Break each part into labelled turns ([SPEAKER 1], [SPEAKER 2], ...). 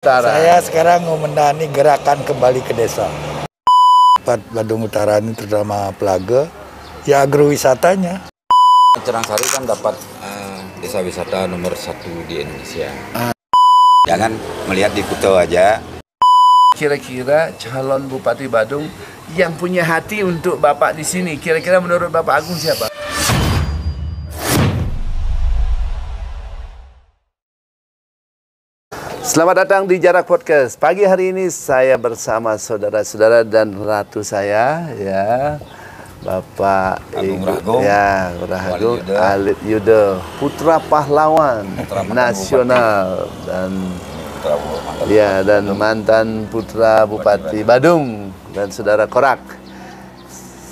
[SPEAKER 1] Saya sekarang memendani gerakan kembali ke desa. Badung Utara ini terutama Pelaga, ya agrowisatanya.
[SPEAKER 2] Cerangsari kan dapat desa wisata nomor 1 di Indonesia. Jangan melihat di Kuto aja.
[SPEAKER 3] Kira-kira calon Bupati Badung yang punya hati untuk Bapak di sini, kira-kira menurut Bapak Agung siapa? Selamat datang di Jarak Podcast. Pagi hari ini saya bersama saudara-saudara dan ratu saya, ya, Bapak Ibu, ya, Rahagung Alit Yudo, putra pahlawan nasional dan mantan putra Bupati Badung dan saudara Korak.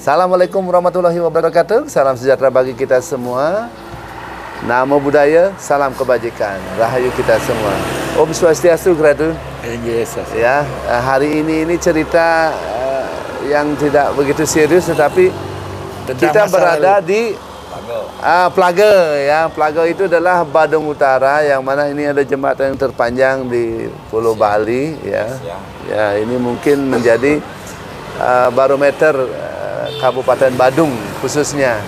[SPEAKER 3] Assalamualaikum warahmatullahi wabarakatuh. Salam sejahtera bagi kita semua. Namo Buddhaya, salam kebajikan, rahayu kita semua. Om Swastiastu, Ratu. Ya, hari ini cerita yang tidak begitu serius, tetapi kita berada di Pelaga. Ya, Pelaga itu adalah Badung Utara, yang mana ini ada jembatan yang terpanjang di Pulau Bali. Ya, ini mungkin menjadi barometer Kabupaten Badung khususnya.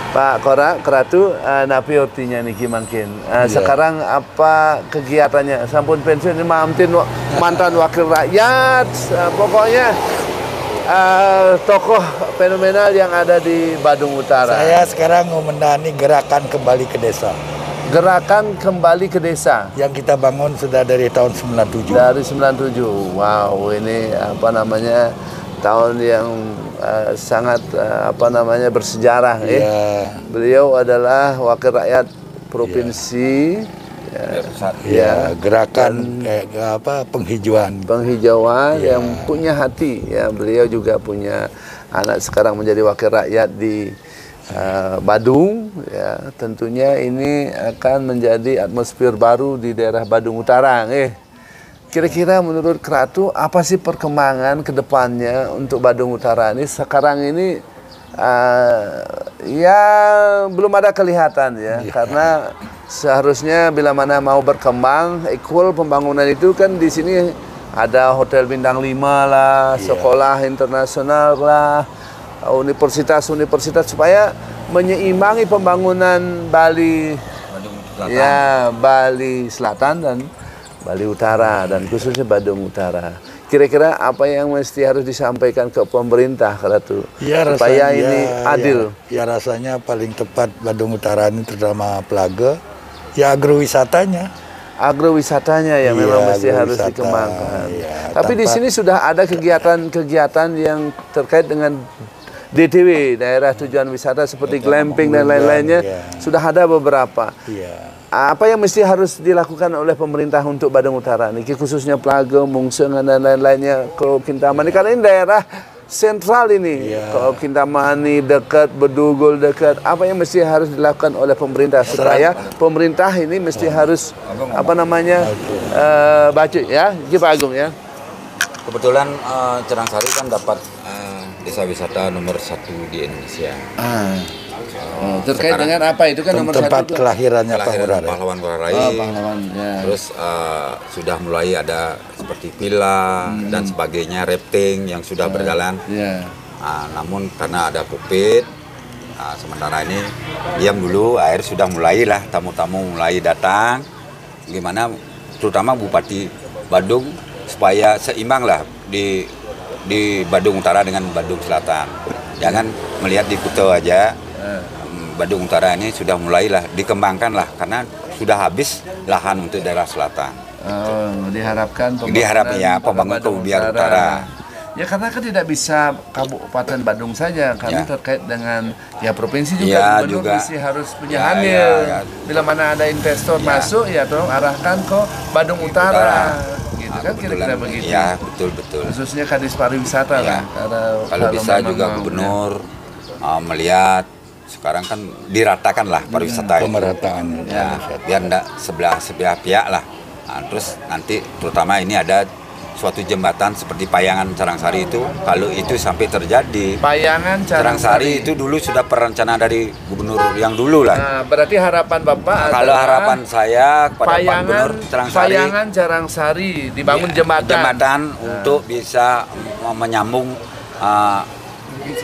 [SPEAKER 3] Pak Korak, Keratu, napi artinya niki makin. Sekarang apa kegiatannya? Sampun pensiun ini mantan wakil rakyat, pokoknya tokoh fenomenal yang ada di Badung Utara.
[SPEAKER 1] Saya sekarang memendani gerakan kembali ke desa.
[SPEAKER 3] Gerakan kembali ke desa
[SPEAKER 1] yang kita bangun sudah dari tahun 97.
[SPEAKER 3] Dari 97. Wow, ini apa namanya? Tahun yang sangat bersejarah. Beliau adalah wakil rakyat provinsi.
[SPEAKER 1] Gerakan penghijauan
[SPEAKER 3] yang punya hati. Ya, beliau juga punya anak sekarang menjadi wakil rakyat di Badung. Ya, tentunya ini akan menjadi atmosfer baru di daerah Badung Utara. Kira-kira menurut Keratu, apa sih perkembangan ke depannya untuk Badung Utara ini? Sekarang ini ya belum ada kelihatan ya, karena seharusnya bila mana mau berkembang, equal pembangunan itu kan di sini ada hotel bintang 5 lah, sekolah internasional lah, universitas supaya menyeimbangi pembangunan Bali, Bali Selatan dan Bali Utara, dan khususnya Badung Utara. Kira-kira apa yang mesti harus disampaikan ke pemerintah, Ratu, supaya ini adil?
[SPEAKER 1] Ya, rasanya paling tepat Badung Utara ini terutama Pelaga, ya agrowisatanya.
[SPEAKER 3] Agrowisatanya yang memang mesti harus dikembangkan. Tapi di sini sudah ada kegiatan-kegiatan yang terkait dengan DTW, daerah tujuan wisata seperti glamping dan lain-lainnya, sudah ada beberapa. Apa yang mesti harus dilakukan oleh pemerintah untuk Badung Utara ini, khususnya Pelaga, Mungsengan dan lain-lainnya, Kalau Kintamani, karena ini daerah sentral ini. Kalau Kintamani dekat, Bedugul dekat, apa yang mesti harus dilakukan oleh pemerintah supaya pemerintah ini mesti harus baca ya, Pak Agung ya.
[SPEAKER 2] Kebetulan Cerangsari kan dapat desa wisata nomor 1 di Indonesia.
[SPEAKER 3] Terkait dengan apa itu kan nomor 1?
[SPEAKER 1] Tempat kelahirannya
[SPEAKER 2] pahlawan Ngurah Rai. Terus sudah mulai ada seperti villa dan sebagainya, rafting yang sudah berjalan. Namun karena ada COVID, sementara ini diam dulu. Akhir sudah mulailah tamu-tamu mulai datang. Gimana terutama Bupati Badung supaya seimbang lah di Badung Utara dengan Badung Selatan. Jangan melihat di Kuto aja. Badung Utara ini sudah mulailah dikembangkan lah, karena sudah habis lahan untuk daerah selatan.
[SPEAKER 3] Diharapkan
[SPEAKER 2] pembangunan Kebubiar Utara.
[SPEAKER 3] Ya, karena kan tidak bisa Kabupaten Badung saja, karena terkait dengan provinsi juga, gubernur mesti harus punya andil. Bila mana ada investor masuk, tolong arahkan ke Badung Utara. Gitu kan, kira-kira begitu.
[SPEAKER 2] Ya, betul.
[SPEAKER 3] Khususnya Kadis Pariwisata lah.
[SPEAKER 2] Kalau bisa juga gubernur melihat sekarang kan diratakan lah pariwisata
[SPEAKER 1] pemerataan
[SPEAKER 2] biar enggak sebelah pihak lah. Terus nanti terutama ini ada suatu jembatan seperti Payangan Carangsari itu, kalau itu sampai terjadi.
[SPEAKER 3] Payangan
[SPEAKER 2] Carangsari itu dulu sudah perencanaan dari gubernur yang dulu lah.
[SPEAKER 3] Nah, berarti harapan Bapak
[SPEAKER 2] kalau harapan saya kepada Pak Gubernur Carangsari,
[SPEAKER 3] Payangan Carangsari dibangun jembatan
[SPEAKER 2] untuk bisa menyambung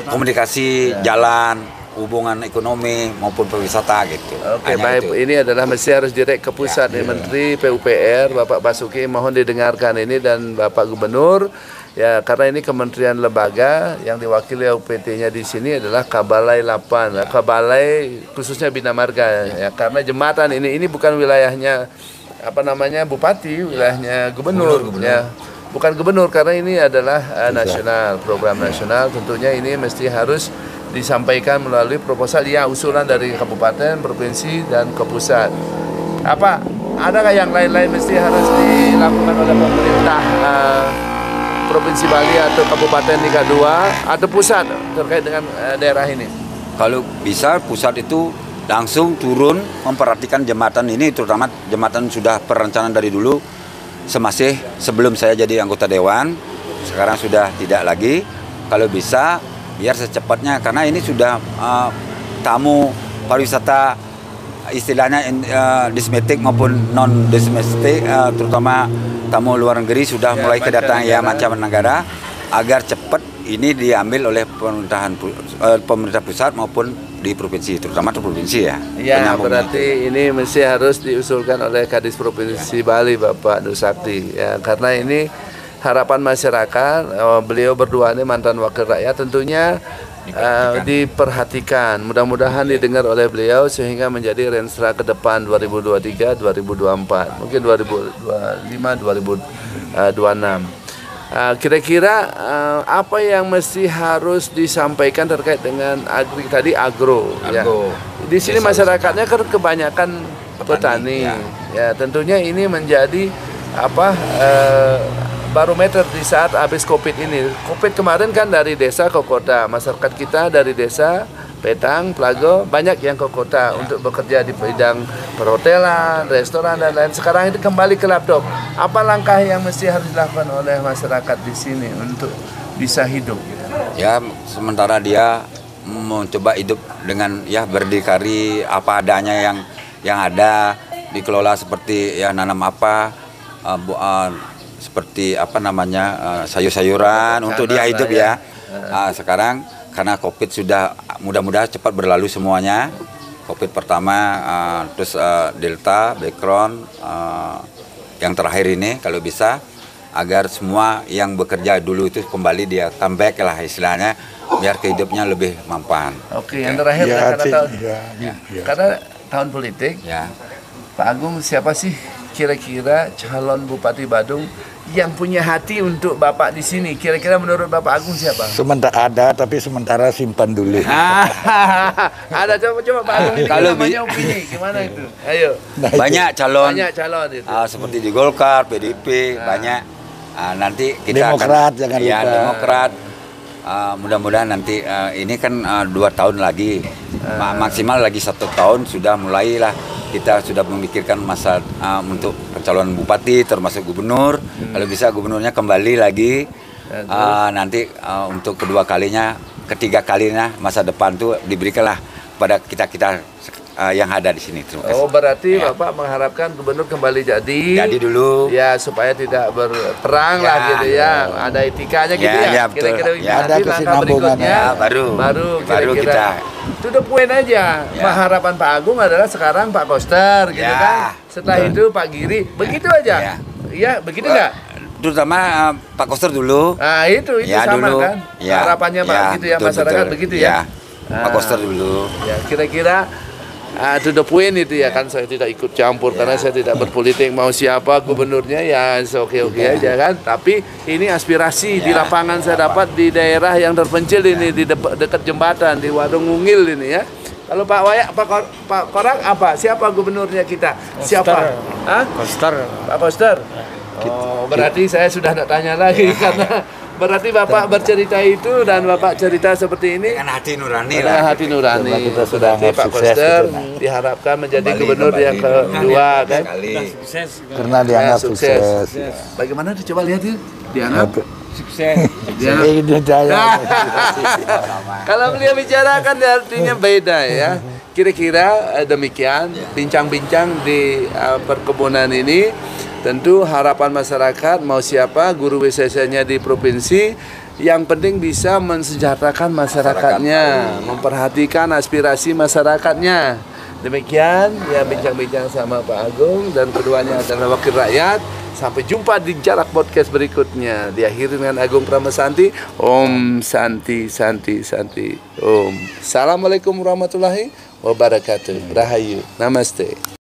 [SPEAKER 2] komunikasi jalan, hubungan ekonomi maupun pariwisata gitu.
[SPEAKER 3] Oke, baik. Ini adalah mesti harus direct ke pusat nih, Menteri PUPR Bapak Basuki, mohon didengarkan ini, dan Bapak Gubernur ya, karena ini kementerian lembaga yang diwakili UPT-nya di sini adalah Kabalai 8, Kabalai khususnya Bina Marga ya, karena jembatan ini bukan wilayahnya bupati, wilayahnya gubernur. Ya. Bukan gubernur, karena ini adalah nasional, program nasional, tentunya ini mesti harus disampaikan melalui proposal usulan dari kabupaten, provinsi, dan ke pusat. Adakah yang lain-lain mesti harus dilakukan oleh pemerintah provinsi Bali atau kabupaten Liga 2 atau pusat terkait dengan daerah ini?
[SPEAKER 2] Kalau bisa pusat itu langsung turun memperhatikan jembatan ini, terutama jembatan sudah perencanaan dari dulu semasih sebelum saya jadi anggota dewan, sekarang sudah tidak lagi. Kalau bisa biar secepatnya, karena ini sudah tamu pariwisata istilahnya domestik maupun non domestik, terutama tamu luar negeri sudah mulai kedatangan mancanegara, agar cepat ini diambil oleh pemerintah pusat maupun di provinsi, terutama di provinsi ya.
[SPEAKER 3] Iya, berarti ini mesti harus diusulkan oleh Kadis Provinsi Bali Bapak Nur Sakti ya, karena ini harapan masyarakat. Beliau berdua ini mantan wakil rakyat, tentunya diperhatikan, mudah-mudahan didengar oleh beliau sehingga menjadi renstra ke depan 2023, 2024, mungkin 2025, 2026. Kira-kira apa yang mesti harus disampaikan terkait dengan agro. Ya. Di sini masyarakatnya kan kebanyakan petani. Ya, tentunya ini menjadi barometer di saat habis COVID ini. COVID kemarin kan dari desa ke kota, masyarakat kita dari desa, Petang, Plago, banyak yang ke kota untuk bekerja di bidang perhotelan, restoran, dan lain. Sekarang itu kembali ke laptop. Apa langkah yang mesti harus dilakukan oleh masyarakat di sini untuk bisa hidup?
[SPEAKER 2] Ya, sementara dia mencoba hidup dengan berdikari apa adanya yang ada, dikelola seperti nanam seperti sayur-sayuran untuk dia hidup ya. Sekarang karena COVID sudah mudah-mudahan cepat berlalu semuanya. COVID pertama, terus Delta, Omicron, yang terakhir ini kalau bisa agar semua yang bekerja dulu itu kembali dia comeback lah istilahnya, biar kehidupnya lebih mampan.
[SPEAKER 3] Oke, yang terakhir karena tahun politik. Ya. Pak Agung, siapa sih kira-kira calon Bupati Badung yang punya hati untuk Bapak di sini? Kira-kira menurut Bapak Agung siapa?
[SPEAKER 1] Tapi sementara simpan dulu.
[SPEAKER 3] Ada, coba Pak Agung ini
[SPEAKER 2] kalau
[SPEAKER 3] namanya opini, gimana itu? Ayo.
[SPEAKER 2] Banyak calon
[SPEAKER 3] itu.
[SPEAKER 2] Seperti di Golkar, PDIP, banyak. Nanti kita
[SPEAKER 1] Demokrat, jangan lupa.
[SPEAKER 2] Demokrat. Mudah-mudahan nanti ini kan 2 tahun lagi, maksimal lagi 1 tahun sudah mulailah kita sudah memikirkan masa untuk pencalonan bupati termasuk gubernur. Kalau bisa gubernurnya kembali lagi nanti untuk ketiga kalinya masa depan tuh diberikanlah pada kita yang ada di sini. Terima kasih.
[SPEAKER 3] Oh, berarti Bapak mengharapkan gubernur kembali jadi
[SPEAKER 2] dulu
[SPEAKER 3] ya, supaya tidak berperang lah gitu ya. Ada etikanya gitu ya.
[SPEAKER 2] Kira-kira
[SPEAKER 1] ada kesinambungannya.
[SPEAKER 2] Baru
[SPEAKER 3] kita to the point aja. Harapan Pak Agung adalah sekarang Pak Koster gitu kan. Setelah itu Pak Giri, begitu aja. Iya, begitu enggak?
[SPEAKER 2] Terutama Pak Koster dulu.
[SPEAKER 3] Nah, itu sama dulu, kan. Harapannya Pak gitu ya, masyarakat begitu ya.
[SPEAKER 2] Pak Koster dulu.
[SPEAKER 3] Ya, kira-kira to the point itu ya kan, saya tidak ikut campur karena saya tidak berpolitik, mau siapa gubernurnya ya oke aja kan. Tapi ini aspirasi di lapangan saya dapat di daerah yang terpencil ini, di dekat jembatan di Wadung Mungil ini ya. Kalau Pak Wayak, Pak Korak apa? Siapa gubernurnya kita? Siapa?
[SPEAKER 1] Koster.
[SPEAKER 3] Pak Koster. Oh, berarti saya sudah tidak tanya lagi karena berarti Bapak bercerita itu dan Bapak cerita seperti ini
[SPEAKER 2] dengan hati nurani
[SPEAKER 3] lah. Hati nurani.
[SPEAKER 1] Kita sudah
[SPEAKER 3] Pak Koster diharapkan menjadi gubernur yang kedua kan.
[SPEAKER 1] Karena dianggap sukses.
[SPEAKER 3] Bagaimana, coba lihat yuk. dianggap sukses. Kalau beliau bicara kan artinya beda ya. Kira-kira demikian bincang-bincang di perkebunan ini. Tentu harapan masyarakat mau siapa guru BCC-nya di provinsi, yang penting bisa mensejahterakan masyarakatnya, memperhatikan aspirasi masyarakatnya. Demikian ya bincang-bincang sama Pak Agung, dan keduanya adalah wakil rakyat. Sampai jumpa di Jarak Podcast berikutnya. Diakhiri dengan Agung Pramasanti. Om Santi Santi Santi Om. Assalamualaikum warahmatullahi wabarakatuh. Rahayu. Namaste.